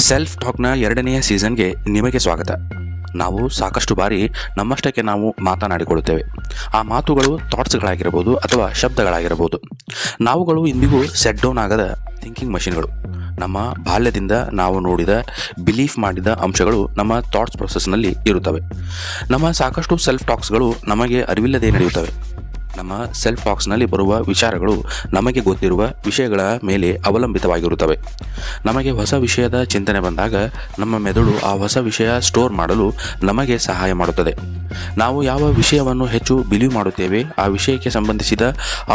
Self ಟಾಕ್ನ 2ನೇ ಸೀಸನ್ಗೆ ನಿಮಗೆ ಸ್ವಾಗತ. ನಾವು ಸಾಕಷ್ಟು ಬಾರಿ ನಮ್ಮಷ್ಟಕ್ಕೆ ನಾವು ಮಾತನಾಡಿಕೊಳ್ಳುತ್ತೇವೆ. ಆ ಮಾತುಗಳು ಥಾಟ್ಸ್ಗಳಾಗಿರಬಹುದು ಅಥವಾ ಶಬ್ದಗಳಾಗಿರಬಹುದು. ನಾವುಗಳು ಇಂದಿಗೂ ಸೆಟ್ ಡೌನ್ ಆಗದ ಥಿಂಕಿಂಗ್ ಮಷಿನ್ಗಳು. ನಮ್ಮ ಬಾಲ್ಯದಿಂದ ನಾವು ನೋಡಿದ, ಬಿಲೀಫ್ ಮಾಡಿದ ಅಂಶಗಳು ನಮ್ಮ ಥಾಟ್ಸ್ ಪ್ರೊಸೆಸ್ನಲ್ಲಿ ಇರುತ್ತವೆ. ನಮ್ಮ ಸಾಕಷ್ಟು ಸೆಲ್ಫ್ ಟಾಕ್ಸ್ಗಳು ನಮಗೆ ಅರಿವಿಲ್ಲದೆ ನಡೆಯುತ್ತವೆ. ನಮ್ಮ ಸೆಲ್ಫ್ ಟಾಕ್ಸ್ನಲ್ಲಿ ಬರುವ ವಿಚಾರಗಳು ನಮಗೆ ಗೊತ್ತಿರುವ ವಿಷಯಗಳ ಮೇಲೆ ಅವಲಂಬಿತವಾಗಿರುತ್ತವೆ. ನಮಗೆ ಹೊಸ ವಿಷಯದ ಚಿಂತನೆ ಬಂದಾಗ ನಮ್ಮ ಮೆದುಳು ಆ ಹೊಸ ವಿಷಯ ಸ್ಟೋರ್ ಮಾಡಲು ನಮಗೆ ಸಹಾಯ ಮಾಡುತ್ತದೆ. ನಾವು ಯಾವ ವಿಷಯವನ್ನು ಹೆಚ್ಚು ಬಿಲೀವ್ ಮಾಡುತ್ತೇವೆ, ಆ ವಿಷಯಕ್ಕೆ ಸಂಬಂಧಿಸಿದ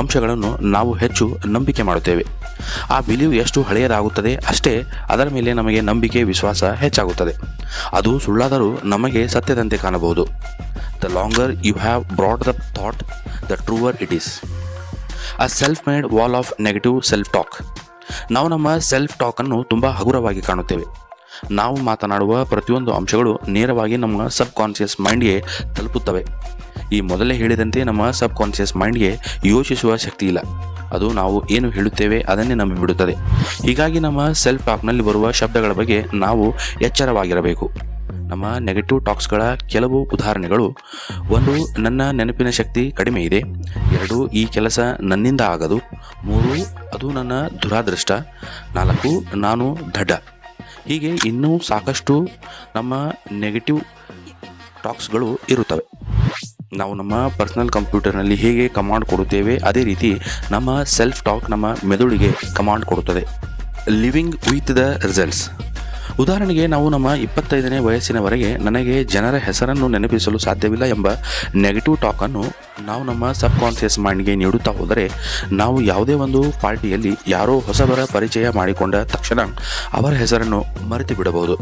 ಅಂಶಗಳನ್ನು ನಾವು ಹೆಚ್ಚು ನಂಬಿಕೆ ಮಾಡುತ್ತೇವೆ. ಆ ಬಿಲೀವ್ ಎಷ್ಟು ಹಳೆಯದಾಗುತ್ತದೆ ಅಷ್ಟೇ ಅದರ ಮೇಲೆ ನಮಗೆ ನಂಬಿಕೆ, ವಿಶ್ವಾಸ ಹೆಚ್ಚಾಗುತ್ತದೆ. ಅದು ಸುಳ್ಳಾದರೂ ನಮಗೆ ಸತ್ಯದಂತೆ ಕಾಣಬಹುದು. The longer you have brought the thought, the truer it is. A self-made wall of negative self-talk. ನಾವು ನಮ್ಮ ಸೆಲ್ಫ್ ಟಾಕನ್ನು ತುಂಬ ಹಗುರವಾಗಿ ಕಾಣುತ್ತೇವೆ. ನಾವು ಮಾತನಾಡುವ ಪ್ರತಿಯೊಂದು ಅಂಶಗಳು ನೇರವಾಗಿ ನಮ್ಮ ಸಬ್ ಕಾನ್ಷಿಯಸ್ ಮೈಂಡ್ಗೆ ತಲುಪುತ್ತವೆ. ಈ ಮೊದಲೇ ಹೇಳಿದಂತೆ ನಮ್ಮ ಸಬ್ ಕಾನ್ಷಿಯಸ್ ಮೈಂಡ್ಗೆ ಯೋಚಿಸುವ ಶಕ್ತಿ ಇಲ್ಲ. ಅದು ನಾವು ಏನು ಹೇಳುತ್ತೇವೆ ಅದನ್ನೇ ನಂಬಿಬಿಡುತ್ತದೆ. ಹೀಗಾಗಿ ನಮ್ಮ ಸೆಲ್ಫ್ ಟಾಕ್ನಲ್ಲಿ ಬರುವ ಶಬ್ದಗಳ ಬಗ್ಗೆ ನಾವು ಎಚ್ಚರವಾಗಿರಬೇಕು. ನಮ್ಮ ನೆಗೆಟಿವ್ ಟಾಕ್ಸ್ಗಳ ಕೆಲವು ಉದಾಹರಣೆಗಳು: 1. ನನ್ನ ನೆನಪಿನ ಶಕ್ತಿ ಕಡಿಮೆ ಇದೆ. 2. ಈ ಕೆಲಸ ನನ್ನಿಂದ ಆಗದು. 3. ಅದು ನನ್ನ ದುರಾದೃಷ್ಟ. 4. ನಾನು ದಡ್ಡ. ಹೀಗೆ ಇನ್ನೂ ಸಾಕಷ್ಟು ನಮ್ಮ ನೆಗೆಟಿವ್ ಟಾಕ್ಸ್ಗಳು ಇರುತ್ತವೆ. ನಾವು ನಮ್ಮ ಪರ್ಸನಲ್ ಕಂಪ್ಯೂಟರ್ನಲ್ಲಿ ಹೇಗೆ ಕಮಾಂಡ್ ಕೊಡುತ್ತೇವೆ ಅದೇ ರೀತಿ ನಮ್ಮ ಸೆಲ್ಫ್ ಟಾಕ್ ನಮ್ಮ ಮೆದುಳಿಗೆ ಕಮಾಂಡ್ ಕೊಡುತ್ತದೆ. Living with the results. ಉದಾಹರಣೆಗೆ, ನಾವು ನಮ್ಮ 25ನೇ ವಯಸ್ಸಿನವರೆಗೆ ನನಗೆ ಜನರ ಹೆಸರನ್ನು ನೆನಪಿಸಲು ಸಾಧ್ಯವಿಲ್ಲ ಎಂಬ ನೆಗೆಟಿವ್ ಟಾಕನ್ನು ನಾವು ನಮ್ಮ ಸಬ್ ಕಾನ್ಷಿಯಸ್ ಮೈಂಡ್ಗೆ ನೀಡುತ್ತಾ ಹೋದರೆ, ನಾವು ಯಾವುದೇ ಒಂದು ಪಾರ್ಟಿಯಲ್ಲಿ ಯಾರೋ ಹೊಸಬರ ಪರಿಚಯ ಮಾಡಿಕೊಂಡ ತಕ್ಷಣ ಅವರ ಹೆಸರನ್ನು ಮರೆತು ಬಿಡಬಹುದು.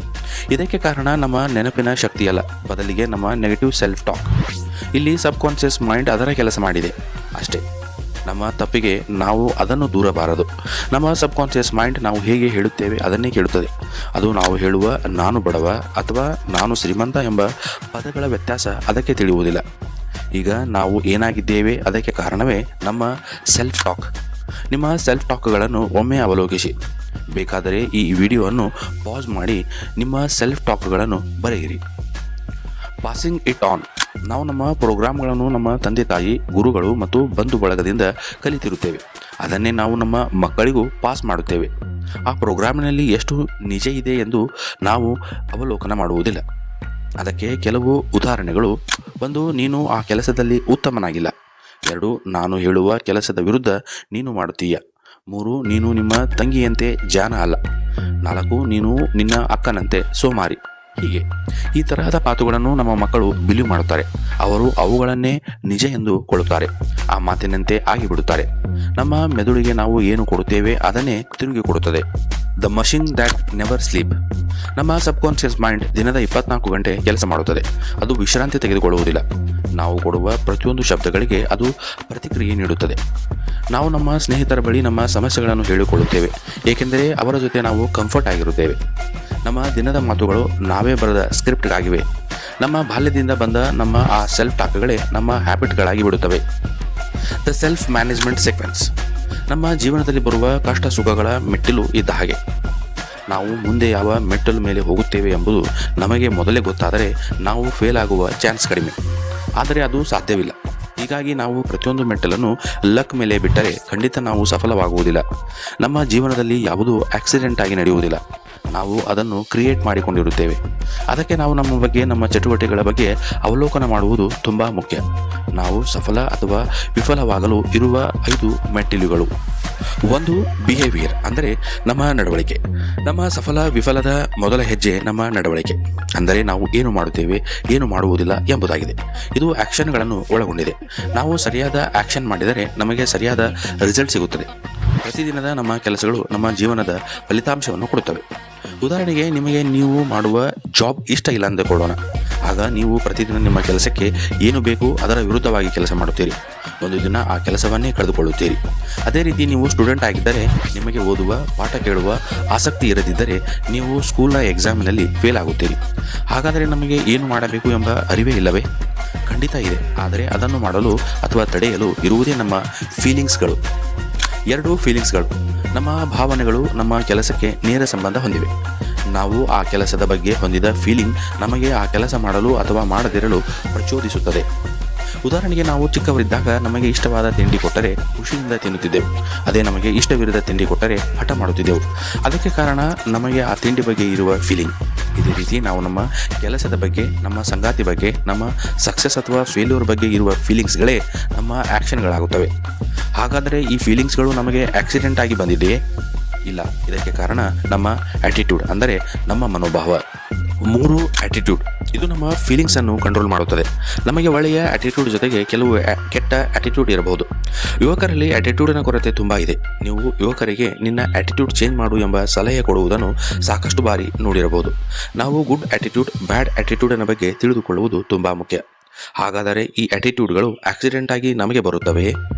ಇದಕ್ಕೆ ಕಾರಣ ನಮ್ಮ ನೆನಪಿನ ಶಕ್ತಿಯಲ್ಲ, ಬದಲಿಗೆ ನಮ್ಮ ನೆಗೆಟಿವ್ ಸೆಲ್ಫ್ ಟಾಕ್. ಇಲ್ಲಿ ಸಬ್ ಕಾನ್ಷಿಯಸ್ ಮೈಂಡ್ ಅದರ ಕೆಲಸ ಮಾಡಿದೆ ಅಷ್ಟೇ. ನಮ್ಮ ತಪ್ಪಿಗೆ ನಾವು ಅದನ್ನು ದೂರಬಾರದು. ನಮ್ಮ ಸಬ್ ಕಾನ್ಷಿಯಸ್ ಮೈಂಡ್ ನಾವು ಹೇಗೆ ಹೇಳುತ್ತೇವೆ ಅದನ್ನೇ ಕೇಳುತ್ತದೆ. ಅದು ನಾವು ಹೇಳುವ ನಾನು ಬಡವ ಅಥವಾ ನಾನು ಶ್ರೀಮಂತ ಎಂಬ ಪದಗಳ ವ್ಯತ್ಯಾಸ ಅದಕ್ಕೆ ತಿಳಿಯುವುದಿಲ್ಲ. ಈಗ ನಾವು ಏನಾಗಿದ್ದೇವೆ ಅದಕ್ಕೆ ಕಾರಣವೇ ನಮ್ಮ ಸೆಲ್ಫ್ ಟಾಕ್. ನಿಮ್ಮ ಸೆಲ್ಫ್ ಟಾಕ್ಗಳನ್ನು ಒಮ್ಮೆ ಅವಲೋಕಿಸಿ. ಬೇಕಾದರೆ ಈ ವಿಡಿಯೋವನ್ನು ಪಾಸ್ ಮಾಡಿ ನಿಮ್ಮ ಸೆಲ್ಫ್ ಟಾಕ್ಗಳನ್ನು ಬರೆಯಿರಿ. Passing it on. ನಾವು ನಮ್ಮ ಪ್ರೋಗ್ರಾಮ್ಗಳನ್ನು ನಮ್ಮ ತಂದೆ ತಾಯಿ, ಗುರುಗಳು ಮತ್ತು ಬಂಧು ಬಳಗದಿಂದ ಕಲಿತಿರುತ್ತೇವೆ. ಅದನ್ನೇ ನಾವು ನಮ್ಮ ಮಕ್ಕಳಿಗೂ ಪಾಸ್ ಮಾಡುತ್ತೇವೆ. ಆ ಪ್ರೋಗ್ರಾಮಿನಲ್ಲಿ ಎಷ್ಟು ನಿಜ ಇದೆ ಎಂದು ನಾವು ಅವಲೋಕನ ಮಾಡುವುದಿಲ್ಲ. ಅದಕ್ಕೆ ಕೆಲವು ಉದಾಹರಣೆಗಳು: 1. ನೀನು ಆ ಕೆಲಸದಲ್ಲಿ ಉತ್ತಮನಾಗಿಲ್ಲ. 2. ನಾನು ಹೇಳುವ ಕೆಲಸದ ವಿರುದ್ಧ ನೀನು ಮಾಡುತ್ತೀಯ. 3. ನೀನು ನಿಮ್ಮ ತಂಗಿಯಂತೆ ಜಾಣ ಅಲ್ಲ. 4. ನೀನು ನಿನ್ನ ಅಕ್ಕನಂತೆ ಸೋಮಾರಿ. ಹೀಗೆ ಈ ತರಹದ ಮಾತುಗಳನ್ನು ನಮ್ಮ ಮಕ್ಕಳು ಬಿಲೀವ್ ಮಾಡುತ್ತಾರೆ. ಅವರು ಅವುಗಳನ್ನೇ ನಿಜ ಎಂದು ಕೊಳ್ಳುತ್ತಾರೆ. ಆ ಮಾತಿನಂತೆ ಆಗಿಬಿಡುತ್ತಾರೆ. ನಮ್ಮ ಮೆದುಳಿಗೆ ನಾವು ಏನು ಕೊಡುತ್ತೇವೆ ಅದನ್ನೇ ತಿರುಗಿ ಕೊಡುತ್ತದೆ. The machine that never sleep. ನಮ್ಮ ಸಬ್ ಕಾನ್ಷಿಯಸ್ ಮೈಂಡ್ ದಿನದ 24 ಗಂಟೆ ಕೆಲಸ ಮಾಡುತ್ತದೆ. ಅದು ವಿಶ್ರಾಂತಿ ತೆಗೆದುಕೊಳ್ಳುವುದಿಲ್ಲ. ನಾವು ಕೊಡುವ ಪ್ರತಿಯೊಂದು ಶಬ್ದಗಳಿಗೆ ಅದು ಪ್ರತಿಕ್ರಿಯೆ ನೀಡುತ್ತದೆ. ನಾವು ನಮ್ಮ ಸ್ನೇಹಿತರ ಬಳಿ ನಮ್ಮ ಸಮಸ್ಯೆಗಳನ್ನು ಹೇಳಿಕೊಳ್ಳುತ್ತೇವೆ, ಏಕೆಂದರೆ ಅವರ ಜೊತೆ ನಾವು ಕಂಫರ್ಟ್ ಆಗಿರುತ್ತೇವೆ. ನಮ್ಮ ದಿನದ ಮಾತುಗಳು ನಾವೇ ಬರೆದ ಸ್ಕ್ರಿಪ್ಟ್ಗಾಗಿವೆ. ನಮ್ಮ ಬಾಲ್ಯದಿಂದ ಬಂದ ನಮ್ಮ ಆ ಸೆಲ್ಫ್ ಟಾಕ್ಗಳೇ ನಮ್ಮ ಹ್ಯಾಬಿಟ್ಗಳಾಗಿ ಬಿಡುತ್ತವೆ. The self management sequence. ನಮ್ಮ ಜೀವನದಲ್ಲಿ ಬರುವ ಕಷ್ಟ ಸುಖಗಳ ಮೆಟ್ಟಿಲು ಇದ್ದ ಹಾಗೆ. ನಾವು ಮುಂದೆ ಯಾವ ಮೆಟ್ಟಲು ಮೇಲೆ ಹೋಗುತ್ತೇವೆ ಎಂಬುದು ನಮಗೆ ಮೊದಲೇ ಗೊತ್ತಾದರೆ ನಾವು ಫೇಲ್ ಆಗುವ ಚಾನ್ಸ್ ಕಡಿಮೆ. ಆದರೆ ಅದು ಸಾಧ್ಯವಿಲ್ಲ. ಹೀಗಾಗಿ ನಾವು ಪ್ರತಿಯೊಂದು ಮೆಟ್ಟಲನ್ನು ಲಕ್ ಮೇಲೆ ಬಿಟ್ಟರೆ ಖಂಡಿತ ನಾವು ಸಫಲವಾಗುವುದಿಲ್ಲ. ನಮ್ಮ ಜೀವನದಲ್ಲಿ ಯಾವುದೂ ಆಕ್ಸಿಡೆಂಟ್ ಆಗಿ ನಡೆಯುವುದಿಲ್ಲ. ನಾವು ಅದನ್ನು ಕ್ರಿಯೇಟ್ ಮಾಡಿಕೊಂಡಿರುತ್ತೇವೆ. ಅದಕ್ಕೆ ನಾವು ನಮ್ಮ ಬಗ್ಗೆ, ನಮ್ಮ ಚಟುವಟಿಕೆಗಳ ಬಗ್ಗೆ ಅವಲೋಕನ ಮಾಡುವುದು ತುಂಬ ಮುಖ್ಯ. ನಾವು ಸಫಲ ಅಥವಾ ವಿಫಲವಾಗಲು ಇರುವ 5 ಮೆಟ್ಟಿಲುಗಳು. 1. ಬಿಹೇವಿಯರ್, ಅಂದರೆ ನಮ್ಮ ನಡವಳಿಕೆ. ನಮ್ಮ ಸಫಲ ವಿಫಲದ ಮೊದಲ ಹೆಜ್ಜೆ ನಮ್ಮ ನಡವಳಿಕೆ, ಅಂದರೆ ನಾವು ಏನು ಮಾಡುತ್ತೇವೆ, ಏನು ಮಾಡುವುದಿಲ್ಲ ಎಂಬುದಾಗಿದೆ. ಇದು ಆ್ಯಕ್ಷನ್ಗಳನ್ನು ಒಳಗೊಂಡಿದೆ. ನಾವು ಸರಿಯಾದ ಆ್ಯಕ್ಷನ್ ಮಾಡಿದರೆ ನಮಗೆ ಸರಿಯಾದ ರಿಸಲ್ಟ್ ಸಿಗುತ್ತದೆ. ಪ್ರತಿದಿನದ ನಮ್ಮ ಕೆಲಸಗಳು ನಮ್ಮ ಜೀವನದ ಫಲಿತಾಂಶವನ್ನು ಕೊಡುತ್ತವೆ. ಉದಾಹರಣೆಗೆ, ನಿಮಗೆ ನೀವು ಮಾಡುವ ಜಾಬ್ ಇಷ್ಟ ಇಲ್ಲ ಅಂದುಕೊಳ್ಳೋಣ. ಆಗ ನೀವು ಪ್ರತಿದಿನ ನಿಮ್ಮ ಕೆಲಸಕ್ಕೆ ಏನು ಬೇಕು ಅದರ ವಿರುದ್ಧವಾಗಿ ಕೆಲಸ ಮಾಡುತ್ತೀರಿ. ಒಂದು ದಿನ ಆ ಕೆಲಸವನ್ನೇ ಕಳೆದುಕೊಳ್ಳುತ್ತೀರಿ. ಅದೇ ರೀತಿ ನೀವು ಸ್ಟೂಡೆಂಟ್ ಆಗಿದ್ದರೆ, ನಿಮಗೆ ಓದುವ, ಪಾಠ ಕೇಳುವ ಆಸಕ್ತಿ ಇರದಿದ್ದರೆ ನೀವು ಸ್ಕೂಲ್ನ ಎಕ್ಸಾಮಿನಲ್ಲಿ ಫೇಲ್ ಆಗುತ್ತೀರಿ. ಹಾಗಾದರೆ ನಮಗೆ ಏನು ಮಾಡಬೇಕು ಎಂಬ ಅರಿವೇ ಇಲ್ಲವೇ? ಖಂಡಿತ ಇದೆ. ಆದರೆ ಅದನ್ನು ಮಾಡಲು ಅಥವಾ ತಡೆಯಲು ಇರುವುದೇ ನಮ್ಮ ಫೀಲಿಂಗ್ಸ್ಗಳು. 2 ಫೀಲಿಂಗ್ಸ್ಗಳು. ನಮ್ಮ ಭಾವನೆಗಳು ನಮ್ಮ ಕೆಲಸಕ್ಕೆ ನೇರ ಸಂಬಂಧ ಹೊಂದಿವೆ. ನಾವು ಆ ಕೆಲಸದ ಬಗ್ಗೆ ಹೊಂದಿದ ಫೀಲಿಂಗ್ ನಮಗೆ ಆ ಕೆಲಸ ಮಾಡಲು ಅಥವಾ ಮಾಡದಿರಲು ಪ್ರಚೋದಿಸುತ್ತದೆ. ಉದಾಹರಣೆಗೆ ನಾವು ಚಿಕ್ಕವರಿದ್ದಾಗ ನಮಗೆ ಇಷ್ಟವಾದ ತಿಂಡಿ ಕೊಟ್ಟರೆ ಖುಷಿಯಿಂದ ತಿನ್ನುತ್ತಿದ್ದೆವು. ಅದೇ ನಮಗೆ ಇಷ್ಟವಿರದ ತಿಂಡಿ ಕೊಟ್ಟರೆ ಹಠ ಮಾಡುತ್ತಿದ್ದೆವು. ಅದಕ್ಕೆ ಕಾರಣ ನಮಗೆ ಆ ತಿಂಡಿ ಬಗ್ಗೆ ಇರುವ ಫೀಲಿಂಗ್. ಇದೇ ರೀತಿ ನಾವು ನಮ್ಮ ಕೆಲಸದ ಬಗ್ಗೆ, ನಮ್ಮ ಸಂಗಾತಿ ಬಗ್ಗೆ, ನಮ್ಮ ಸಕ್ಸಸ್ ಅಥವಾ ಫೇಲ್ಯೂರ್ ಬಗ್ಗೆ ಇರುವ ಫೀಲಿಂಗ್ಸ್ಗಳೇ ನಮ್ಮ ಆ್ಯಕ್ಷನ್ಗಳಾಗುತ್ತವೆ. ಹಾಗಾದರೆ ಈ ಫೀಲಿಂಗ್ಸ್ಗಳು ನಮಗೆ ಆಕ್ಸಿಡೆಂಟ್ ಆಗಿ ಬಂದಿದೆಯೇ? ಇಲ್ಲ. ಇದಕ್ಕೆ ಕಾರಣ ನಮ್ಮ ಆ್ಯಟಿಟ್ಯೂಡ್, ಅಂದರೆ ನಮ್ಮ ಮನೋಭಾವ. 3 ಆ್ಯಟಿಟ್ಯೂಡ್. ಇದು ನಮ್ಮ ಫೀಲಿಂಗ್ಸನ್ನು ಕಂಟ್ರೋಲ್ ಮಾಡುತ್ತದೆ. ನಮಗೆ ಒಳ್ಳೆಯ ಆ್ಯಟಿಟ್ಯೂಡ್ ಜೊತೆಗೆ ಕೆಲವು ಕೆಟ್ಟ ಆ್ಯಟಿಟ್ಯೂಡ್ ಇರಬಹುದು. ಯುವಕರಲ್ಲಿ ಆ್ಯಟಿಟ್ಯೂಡಿನ ಕೊರತೆ ತುಂಬ ಇದೆ. ನೀವು ಯುವಕರಿಗೆ ನಿನ್ನ ಆ್ಯಟಿಟ್ಯೂಡ್ ಚೇಂಜ್ ಮಾಡು ಎಂಬ ಸಲಹೆ ಕೊಡುವುದನ್ನು ಸಾಕಷ್ಟು ಬಾರಿ ನೋಡಿರಬಹುದು. ನಾವು ಗುಡ್ ಆ್ಯಟಿಟ್ಯೂಡ್, ಬ್ಯಾಡ್ ಆ್ಯಟಿಟ್ಯೂಡಿನ ಬಗ್ಗೆ ತಿಳಿದುಕೊಳ್ಳುವುದು ತುಂಬ ಮುಖ್ಯ. ಹಾಗಾದರೆ ಈ ಆ್ಯಟಿಟ್ಯೂಡ್ಗಳು ಆಕ್ಸಿಡೆಂಟ್ ಆಗಿ ನಮಗೆ ಬರುತ್ತವೆಯೇ?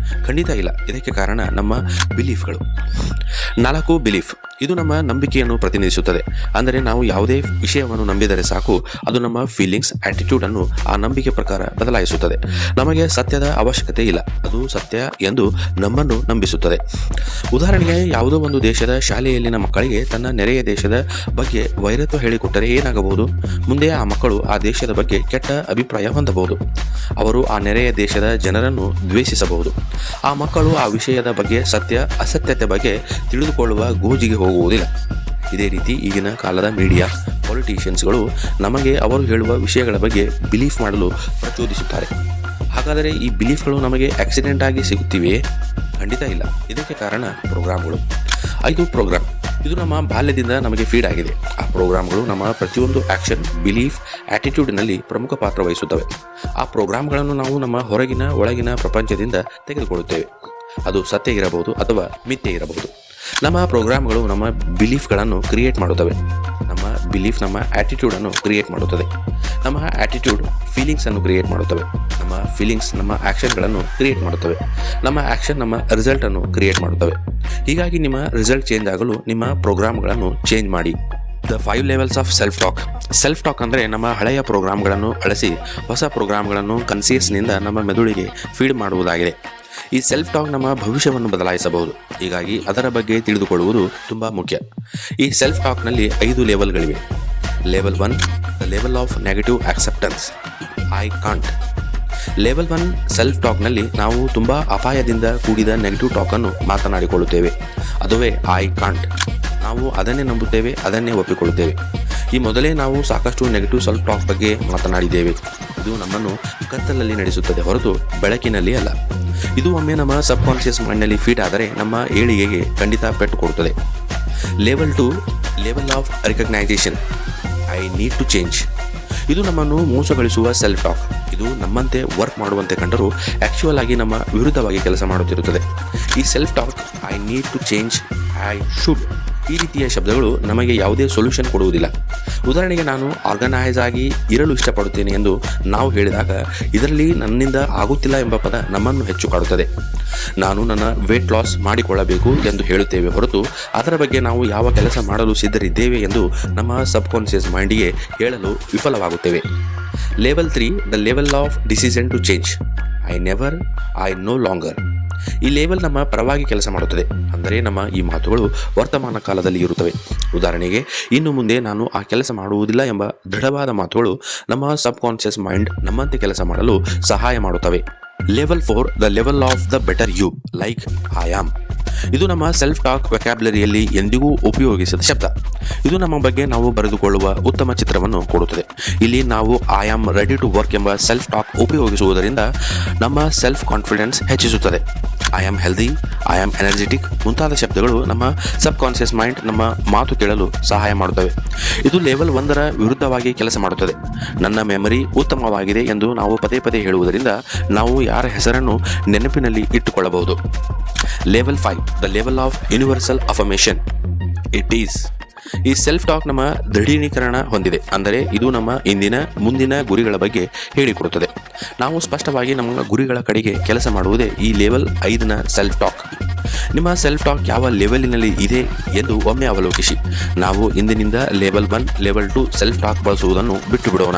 ಖಂಡಿತ ಇಲ್ಲ. ಇದಕ್ಕೆ ಕಾರಣ ನಮ್ಮ ಬಿಲೀಫ್ಗಳು. 4 ಬಿಲೀಫ್. ಇದು ನಮ್ಮ ನಂಬಿಕೆಯನ್ನು ಪ್ರತಿನಿಧಿಸುತ್ತದೆ. ಅಂದರೆ ನಾವು ಯಾವುದೇ ವಿಷಯವನ್ನು ನಂಬಿದರೆ ಸಾಕು, ಅದು ನಮ್ಮ ಫೀಲಿಂಗ್ಸ್, ಆ್ಯಟಿಟ್ಯೂಡನ್ನು ಆ ನಂಬಿಕೆ ಪ್ರಕಾರ ಬದಲಾಯಿಸುತ್ತದೆ. ನಮಗೆ ಸತ್ಯದ ಅವಶ್ಯಕತೆ ಇಲ್ಲ, ಅದು ಸತ್ಯ ಎಂದು ನಮ್ಮನ್ನು ನಂಬಿಸುತ್ತದೆ. ಉದಾಹರಣೆಗೆ, ಯಾವುದೋ ಒಂದು ದೇಶದ ಶಾಲೆಯಲ್ಲಿನ ಮಕ್ಕಳಿಗೆ ತನ್ನ ನೆರೆಯ ದೇಶದ ಬಗ್ಗೆ ವೈರತ್ವ ಹೇಳಿಕೊಟ್ಟರೆ ಏನಾಗಬಹುದು? ಮುಂದೆ ಆ ಮಕ್ಕಳು ಆ ದೇಶದ ಬಗ್ಗೆ ಕೆಟ್ಟ ಅಭಿಪ್ರಾಯ ಹೊಂದಬಹುದು. ಅವರು ಆ ನೆರೆಯ ದೇಶದ ಜನರನ್ನು ದ್ವೇಷಿಸಬಹುದು. ಆ ಮಕ್ಕಳು ಆ ವಿಷಯದ ಬಗ್ಗೆ ಸತ್ಯ ಅಸತ್ಯತೆ ಬಗ್ಗೆ ತಿಳಿದುಕೊಳ್ಳುವ ಗೋಜಿಗೆ ಹೋಗುವುದಿಲ್ಲ. ಇದೇ ರೀತಿ ಈಗಿನ ಕಾಲದ ಮೀಡಿಯಾ, ಪೊಲಿಟಿಷಿಯನ್ಸ್ಗಳು ನಮಗೆ ಅವರು ಹೇಳುವ ವಿಷಯಗಳ ಬಗ್ಗೆ ಬಿಲೀಫ್ ಮಾಡಲು ಪ್ರಚೋದಿಸುತ್ತಾರೆ. ಹಾಗಾದರೆ ಈ ಬಿಲೀಫ್ಗಳು ನಮಗೆ ಆಕ್ಸಿಡೆಂಟ್ ಆಗಿ ಸಿಗುತ್ತಿವೆಯೇ? ಖಂಡಿತ ಇಲ್ಲ. ಇದಕ್ಕೆ ಕಾರಣ ಪ್ರೋಗ್ರಾಮ್ಗಳು. 5 ಪ್ರೋಗ್ರಾಮ್. ಇದು ನಮ್ಮ ಬಾಲ್ಯದಿಂದ ನಮಗೆ ಫೀಡ್ ಆಗಿದೆ. ಆ ಪ್ರೋಗ್ರಾಮ್ಗಳು ನಮ್ಮ ಪ್ರತಿಯೊಂದು ಆ್ಯಕ್ಷನ್, ಬಿಲೀಫ್, ಆ್ಯಟಿಟ್ಯೂಡ್ನಲ್ಲಿ ಪ್ರಮುಖ ಪಾತ್ರ ವಹಿಸುತ್ತವೆ. ಆ ಪ್ರೋಗ್ರಾಮ್ಗಳನ್ನು ನಾವು ನಮ್ಮ ಹೊರಗಿನ ಒಳಗಿನ ಪ್ರಪಂಚದಿಂದ ತೆಗೆದುಕೊಳ್ಳುತ್ತೇವೆ. ಅದು ಸತ್ಯ ಇರಬಹುದು ಅಥವಾ ಮಿಥ್ಯೆ ಇರಬಹುದು. ನಮ್ಮ ಪ್ರೋಗ್ರಾಮ್ಗಳು ನಮ್ಮ ಬಿಲೀಫ್ಗಳನ್ನು ಕ್ರಿಯೇಟ್ ಮಾಡುತ್ತವೆ. ನಮ್ಮ ಬಿಲೀಫ್ ನಮ್ಮ ಆ್ಯಟಿಟ್ಯೂಡನ್ನು ಕ್ರಿಯೇಟ್ ಮಾಡುತ್ತದೆ. ನಮ್ಮ ಆ್ಯಟಿಟ್ಯೂಡ್ ಫೀಲಿಂಗ್ಸನ್ನು ಕ್ರಿಯೇಟ್ ಮಾಡುತ್ತವೆ. ನಮ್ಮ ಫೀಲಿಂಗ್ಸ್ ನಮ್ಮ ಆ್ಯಕ್ಷನ್ಗಳನ್ನು ಕ್ರಿಯೇಟ್ ಮಾಡುತ್ತವೆ. ನಮ್ಮ ಆ್ಯಕ್ಷನ್ ನಮ್ಮ ರಿಸಲ್ಟನ್ನು ಕ್ರಿಯೇಟ್ ಮಾಡುತ್ತವೆ. ಹೀಗಾಗಿ ನಿಮ್ಮ ರಿಸಲ್ಟ್ ಚೇಂಜ್ ಆಗಲು ನಿಮ್ಮ ಪ್ರೋಗ್ರಾಮ್ಗಳನ್ನು ಚೇಂಜ್ ಮಾಡಿ. The 5 levels of self talk. Self talk ಅಂದರೆ ನಮ್ಮ ಹಳೆಯ ಪ್ರೋಗ್ರಾಮ್ಗಳನ್ನು ಅಳಿಸಿ ಹೊಸ ಪ್ರೋಗ್ರಾಮ್ಗಳನ್ನು ಕನ್ಸಿಯಸ್ನಿಂದ ನಮ್ಮ ಮೆದುಳಿಗೆ ಫೀಡ್ ಮಾಡುವುದಾಗಿದೆ. ಈ ಸೆಲ್ಫ್ ಟಾಕ್ ನಮ್ಮ ಭವಿಷ್ಯವನ್ನು ಬದಲಾಯಿಸಬಹುದು. ಹೀಗಾಗಿ ಅದರ ಬಗ್ಗೆ ತಿಳಿದುಕೊಳ್ಳುವುದು ತುಂಬ ಮುಖ್ಯ. ಈ ಸೆಲ್ಫ್ ಟಾಕ್ನಲ್ಲಿ 5 ಲೆವೆಲ್ಗಳಿವೆ. Level 1, the level of negative acceptance. I can't. Level 1 self ಟಾಕ್ನಲ್ಲಿ ನಾವು ತುಂಬ ಅಪಾಯದಿಂದ ಕೂಡಿದ ನೆಗೆಟಿವ್ ಟಾಕನ್ನು ಮಾತನಾಡಿಕೊಳ್ಳುತ್ತೇವೆ. ಅದುವೇ ಐ ಕಾಂಟ್. ನಾವು ಅದನ್ನೇ ನಂಬುತ್ತೇವೆ, ಅದನ್ನೇ ಒಪ್ಪಿಕೊಳ್ಳುತ್ತೇವೆ. ಈ ಮೊದಲೇ ನಾವು ಸಾಕಷ್ಟು ನೆಗೆಟಿವ್ ಸೆಲ್ಫ್ ಟಾಕ್ ಬಗ್ಗೆ ಮಾತನಾಡಿದ್ದೇವೆ. ಇದು ನಮ್ಮನ್ನು ಕತ್ತಲಲ್ಲಿ ನಡೆಸುತ್ತದೆ ಹೊರತು ಬೆಳಕಿನಲ್ಲಿ ಅಲ್ಲ. ಇದು ಒಮ್ಮೆ ನಮ್ಮ ಸಬ್ ಕಾನ್ಷಿಯಸ್ ಮೈಂಡ್ನಲ್ಲಿ ಫೀಡ್ ಆದರೆ ನಮ್ಮ ಏಳಿಗೆಗೆ ಖಂಡಿತ ಪೆಟ್ಟು ಕೊಡುತ್ತದೆ. Level 2, level of recognisation. I need to change. ಇದು ನಮ್ಮನ್ನು ಮೋಸಗೊಳಿಸುವ ಸೆಲ್ಫ್ ಟಾಕ್. ಇದು ನಮ್ಮಂತೆ ವರ್ಕ್ ಮಾಡುವಂತೆ ಕಂಡರೂ ಆ್ಯಕ್ಚುಯಲ್ ಆಗಿ ನಮ್ಮ ವಿರುದ್ಧವಾಗಿ ಕೆಲಸ ಮಾಡುತ್ತಿರುತ್ತದೆ. ಈ self talk, I need to change, I should, ಈ ರೀತಿಯ ಶಬ್ದಗಳು ನಮಗೆ ಯಾವುದೇ ಸೊಲ್ಯೂಷನ್ ಕೊಡುವುದಿಲ್ಲ. ಉದಾಹರಣೆಗೆ, ನಾನು ಆರ್ಗನೈಸ್ ಆಗಿ ಇರಲು ಇಷ್ಟಪಡುತ್ತೇನೆ ಎಂದು ನಾವು ಹೇಳಿದಾಗ ಇದರಲ್ಲಿ ನನ್ನಿಂದ ಆಗುತ್ತಿಲ್ಲ ಎಂಬ ಪದ ನಮ್ಮನ್ನು ಹೆಚ್ಚು ಕಾಡುತ್ತದೆ. ನಾನು ನನ್ನ ವೇಟ್ ಲಾಸ್ ಮಾಡಿಕೊಳ್ಳಬೇಕು ಎಂದು ಹೇಳುತ್ತೇವೆ ಹೊರತು ಅದರ ಬಗ್ಗೆ ನಾವು ಯಾವ ಕೆಲಸ ಮಾಡಲು ಸಿದ್ಧರಿದ್ದೇವೆ ಎಂದು ನಮ್ಮ ಸಬ್ ಕಾನ್ಷಿಯಸ್ ಮೈಂಡಿಗೆ ಹೇಳಲು ವಿಫಲವಾಗುತ್ತೇವೆ. Level 3, the level of decision to change. I never, I no longer. ಈ ಲೆವೆಲ್ ನಮ್ಮ ಪರವಾಗಿ ಕೆಲಸ ಮಾಡುತ್ತದೆ. ಅಂದರೆ ನಮ್ಮ ಈ ಮಾತುಗಳು ವರ್ತಮಾನ ಕಾಲದಲ್ಲಿ ಇರುತ್ತವೆ. ಉದಾಹರಣೆಗೆ, ಇನ್ನು ಮುಂದೆ ನಾನು ಆ ಕೆಲಸ ಮಾಡುವುದಿಲ್ಲ ಎಂಬ ದೃಢವಾದ ಮಾತುಗಳು ನಮ್ಮ ಸಬ್ ಕಾನ್ಷಿಯಸ್ ಮೈಂಡ್ ನಮ್ಮಂತೆ ಕೆಲಸ ಮಾಡಲು ಸಹಾಯ ಮಾಡುತ್ತವೆ. Level 4, the level of the better you, like I am. ಇದು ನಮ್ಮ ಸೆಲ್ಫ್ ಟಾಕ್ ವ್ಯಾಕ್ಯಾಬ್ಯುಲರಿಯಲ್ಲಿ ಎಂದಿಗೂ ಉಪಯೋಗಿಸಿದ ಶಬ್ದ. ಇದು ನಮ್ಮ ಬಗ್ಗೆ ನಾವು ಬರೆದುಕೊಳ್ಳುವ ಉತ್ತಮ ಚಿತ್ರವನ್ನು ಕೊಡುತ್ತದೆ. ಇಲ್ಲಿ ನಾವು I am ready to work ಎಂಬ ಸೆಲ್ಫ್ ಟಾಕ್ ಉಪಯೋಗಿಸುವುದರಿಂದ ನಮ್ಮ ಸೆಲ್ಫ್ ಕಾನ್ಫಿಡೆನ್ಸ್ ಹೆಚ್ಚಿಸುತ್ತದೆ. I am healthy, I am energetic ಮುಂತಾದ ಶಬ್ದಗಳು ನಮ್ಮ ಸಬ್ ಕಾನ್ಷಿಯಸ್ ಮೈಂಡ್ ನಮ್ಮ ಮಾತು ಕೇಳಲು ಸಹಾಯ ಮಾಡುತ್ತವೆ. ಇದು ಲೆವೆಲ್ 1ರ ವಿರುದ್ಧವಾಗಿ ಕೆಲಸ ಮಾಡುತ್ತದೆ. ನನ್ನ ಮೆಮರಿ ಉತ್ತಮವಾಗಿದೆ ಎಂದು ನಾವು ಪದೇ ಪದೇ ಹೇಳುವುದರಿಂದ ನಾವು ಯಾರ ಹೆಸರನ್ನು ನೆನಪಿನಲ್ಲಿ ಇಟ್ಟುಕೊಳ್ಳಬಹುದು. Level 5, the level of universal affirmation. It is. ಈ ಸೆಲ್ಫ್ ಟಾಕ್ ನಮ್ಮ ದೃಢೀಕರಣ ಹೊಂದಿದೆ. ಅಂದರೆ ಇದು ನಮ್ಮ ಇಂದಿನ ಮುಂದಿನ ಗುರಿಗಳ ಬಗ್ಗೆ ಹೇಳಿಕೊಡುತ್ತದೆ. ನಾವು ಸ್ಪಷ್ಟವಾಗಿ ನಮ್ಮ ಗುರಿಗಳ ಕಡೆಗೆ ಕೆಲಸ ಮಾಡುವುದೇ ಈ ಲೆವೆಲ್ 5ನ ಸೆಲ್ಫ್ ಟಾಕ್. ನಿಮ್ಮ ಸೆಲ್ಫ್ ಟಾಕ್ ಯಾವ ಲೆವೆಲಿನಲ್ಲಿ ಇದೆ ಎಂದು ಒಮ್ಮೆ ಅವಲೋಕಿಸಿ. ನಾವು ಇಂದಿನಿಂದ ಲೆವೆಲ್ 1, ಲೆವೆಲ್ 2 ಸೆಲ್ಫ್ ಟಾಕ್ ಬಳಸುವುದನ್ನು ಬಿಟ್ಟು ಬಿಡೋಣ.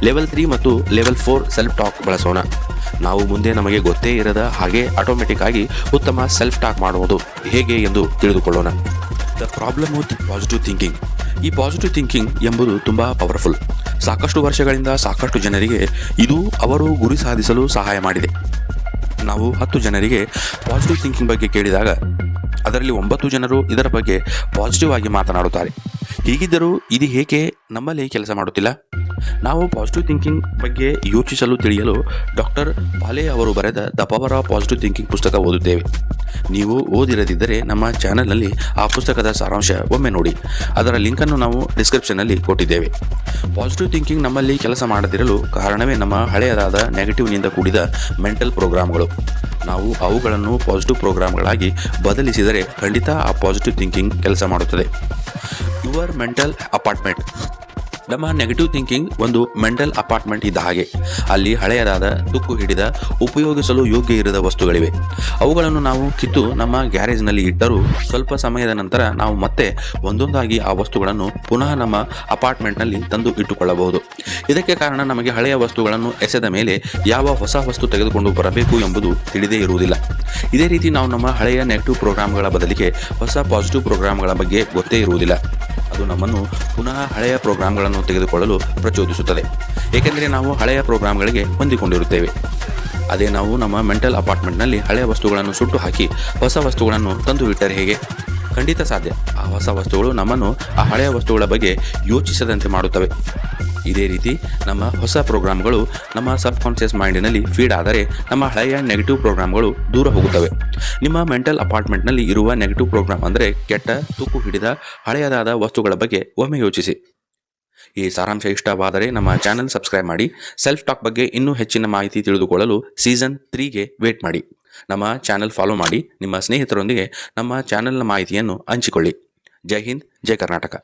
ಲೆವೆಲ್ 3 ಮತ್ತು ಲೆವೆಲ್ 4 ಸೆಲ್ಫ್ ಟಾಕ್ ಬಳಸೋಣ. ನಾವು ಮುಂದೆ ನಮಗೆ ಗೊತ್ತೇ ಇರದ ಹಾಗೆ ಆಟೋಮೆಟಿಕ್ ಆಗಿ ಉತ್ತಮ ಸೆಲ್ಫ್ ಟಾಕ್ ಮಾಡುವುದು ಹೇಗೆ ಎಂದು ತಿಳಿದುಕೊಳ್ಳೋಣ. The problem with positive thinking. ಈ ಪಾಸಿಟಿವ್ ಥಿಂಕಿಂಗ್ ಎಂಬುದು ತುಂಬ ಪವರ್ಫುಲ್. ಸಾಕಷ್ಟು ವರ್ಷಗಳಿಂದ ಸಾಕಷ್ಟು ಜನರಿಗೆ ಇದು ಅವರು ಗುರಿ ಸಾಧಿಸಲು ಸಹಾಯ ಮಾಡಿದೆ. ನಾವು 10 ಜನರಿಗೆ ಪಾಸಿಟಿವ್ ಥಿಂಕಿಂಗ್ ಬಗ್ಗೆ ಕೇಳಿದಾಗ ಅದರಲ್ಲಿ 9 ಜನರು ಇದರ ಬಗ್ಗೆ ಪಾಸಿಟಿವ್ ಆಗಿ ಮಾತನಾಡುತ್ತಾರೆ. ಹೀಗಿದ್ದರೂ ಇದು ಏಕೆ ನಮ್ಮಲ್ಲಿ ಕೆಲಸ ಮಾಡುತ್ತಿಲ್ಲ? ನಾವು ಪಾಸಿಟಿವ್ ಥಿಂಕಿಂಗ್ ಬಗ್ಗೆ ಯೋಚಿಸಲು ತಿಳಿಯಲು ಡಾಕ್ಟರ್ ಪಾಲೆ ಅವರು ಬರೆದ the power of positive thinking ಪುಸ್ತಕ ಓದುತ್ತೇವೆ. ನೀವು ಓದಿರದಿದ್ದರೆ ನಮ್ಮ ಚಾನೆಲ್ನಲ್ಲಿ ಆ ಪುಸ್ತಕದ ಸಾರಾಂಶ ಒಮ್ಮೆ ನೋಡಿ. ಅದರ ಲಿಂಕನ್ನು ನಾವು ಡಿಸ್ಕ್ರಿಪ್ಷನ್ನಲ್ಲಿ ಕೊಟ್ಟಿದ್ದೇವೆ. ಪಾಸಿಟಿವ್ ಥಿಂಕಿಂಗ್ ನಮ್ಮಲ್ಲಿ ಕೆಲಸ ಮಾಡದಿರಲು ಕಾರಣವೇ ನಮ್ಮ ಹಳೆಯದಾದ ನೆಗೆಟಿವ್ನಿಂದ ಕೂಡಿದ ಮೆಂಟಲ್ ಪ್ರೋಗ್ರಾಮ್ಗಳು. ನಾವು ಅವುಗಳನ್ನು ಪಾಸಿಟಿವ್ ಪ್ರೋಗ್ರಾಮ್ಗಳಾಗಿ ಬದಲಿಸಿದರೆ ಖಂಡಿತ ಆ ಪಾಸಿಟಿವ್ ಥಿಂಕಿಂಗ್ ಕೆಲಸ ಮಾಡುತ್ತದೆ. Your mental apartment. ನಮ್ಮ ನೆಗೆಟಿವ್ ಥಿಂಕಿಂಗ್ ಒಂದು ಮೆಂಟಲ್ ಅಪಾರ್ಟ್ಮೆಂಟ್ ಇದ್ದ ಹಾಗೆ. ಅಲ್ಲಿ ಹಳೆಯದಾದ ತುಕ್ಕು ಹಿಡಿದ ಉಪಯೋಗಿಸಲು ಯೋಗ್ಯ ಇರದ ವಸ್ತುಗಳಿವೆ. ಅವುಗಳನ್ನು ನಾವು ಕಿತ್ತು ನಮ್ಮ ಗ್ಯಾರೇಜ್ನಲ್ಲಿ ಇಟ್ಟರೂ ಸ್ವಲ್ಪ ಸಮಯದ ನಂತರ ನಾವು ಮತ್ತೆ ಒಂದೊಂದಾಗಿ ಆ ವಸ್ತುಗಳನ್ನು ಪುನಃ ನಮ್ಮ ಅಪಾರ್ಟ್ಮೆಂಟ್ನಲ್ಲಿ ತಂದು ಇಟ್ಟುಕೊಳ್ಳಬಹುದು. ಇದಕ್ಕೆ ಕಾರಣ ನಮಗೆ ಹಳೆಯ ವಸ್ತುಗಳನ್ನು ಎಸೆದ ಮೇಲೆ ಯಾವ ಹೊಸ ವಸ್ತು ತೆಗೆದುಕೊಂಡು ಬರಬೇಕು ಎಂಬುದು ತಿಳಿದೇ ಇರುವುದಿಲ್ಲ. ಇದೇ ರೀತಿ ನಾವು ನಮ್ಮ ಹಳೆಯ ನೆಗೆಟಿವ್ ಪ್ರೋಗ್ರಾಮ್ಗಳ ಬದಲಿಗೆ ಹೊಸ ಪಾಸಿಟಿವ್ ಪ್ರೋಗ್ರಾಮ್ಗಳ ಬಗ್ಗೆ ಗೊತ್ತೇ ಇರುವುದಿಲ್ಲ. ಅದು ನಮ್ಮನ್ನು ಪುನಃ ಹಳೆಯ ಪ್ರೋಗ್ರಾಮ್ಗಳನ್ನು ತೆಗೆದುಕೊಳ್ಳಲು ಪ್ರಚೋದಿಸುತ್ತದೆ. ಏಕೆಂದರೆ ನಾವು ಹಳೆಯ ಪ್ರೋಗ್ರಾಮ್ಗಳಿಗೆ ಹೊಂದಿಕೊಂಡಿರುತ್ತೇವೆ. ಅದೇ ನಾವು ನಮ್ಮ ಮೆಂಟಲ್ ಅಪಾರ್ಟ್ಮೆಂಟ್ನಲ್ಲಿ ಹಳೆಯ ವಸ್ತುಗಳನ್ನು ಸುಟ್ಟು ಹಾಕಿ ಹೊಸ ವಸ್ತುಗಳನ್ನು ತಂದು ಇಟ್ಟರೆ ಹೇಗೆ? ಖಂಡಿತ ಸಾಧ್ಯ. ಆ ಹೊಸ ವಸ್ತುಗಳು ನಮ್ಮನ್ನು ಆ ಹಳೆಯ ವಸ್ತುಗಳ ಬಗ್ಗೆ ಯೋಚಿಸದಂತೆ ಮಾಡುತ್ತವೆ. ಇದೇ ರೀತಿ ನಮ್ಮ ಹೊಸ ಪ್ರೋಗ್ರಾಮ್ಗಳು ನಮ್ಮ ಸಬ್ ಕಾನ್ಷಿಯಸ್ ಮೈಂಡಿನಲ್ಲಿ ಫೀಡ್ ಆದರೆ ನಮ್ಮ ಹಳೆಯ ನೆಗೆಟಿವ್ ಪ್ರೋಗ್ರಾಮ್ಗಳು ದೂರ ಹೋಗುತ್ತವೆ. ನಿಮ್ಮ ಮೆಂಟಲ್ ಅಪಾರ್ಟ್ಮೆಂಟ್ನಲ್ಲಿ ಇರುವ ನೆಗೆಟಿವ್ ಪ್ರೋಗ್ರಾಮ್ ಅಂದರೆ ಕೆಟ್ಟ ತುಕ್ಕು ಹಿಡಿದ ಹಳೆಯದಾದ ವಸ್ತುಗಳ ಬಗ್ಗೆ ಒಮ್ಮೆ ಯೋಚಿಸಿ. ಈ ಸಾರಾಂಶ ಇಷ್ಟವಾದರೆ ನಮ್ಮ ಚಾನೆಲ್ ಸಬ್ಸ್ಕ್ರೈಬ್ ಮಾಡಿ. ಸೆಲ್ಫ್ ಟಾಕ್ ಬಗ್ಗೆ ಇನ್ನೂ ಹೆಚ್ಚಿನ ಮಾಹಿತಿ ತಿಳಿದುಕೊಳ್ಳಲು ಸೀಸನ್ 3ಗೆ ವೇಟ್ ಮಾಡಿ. ನಮ್ಮ ಚಾನೆಲ್ ಫಾಲೋ ಮಾಡಿ. ನಿಮ್ಮ ಸ್ನೇಹಿತರೊಂದಿಗೆ ನಮ್ಮ ಚಾನೆಲ್ನ ಮಾಹಿತಿಯನ್ನು ಹಂಚಿಕೊಳ್ಳಿ. ಜೈ ಹಿಂದ್, ಜೈ ಕರ್ನಾಟಕ.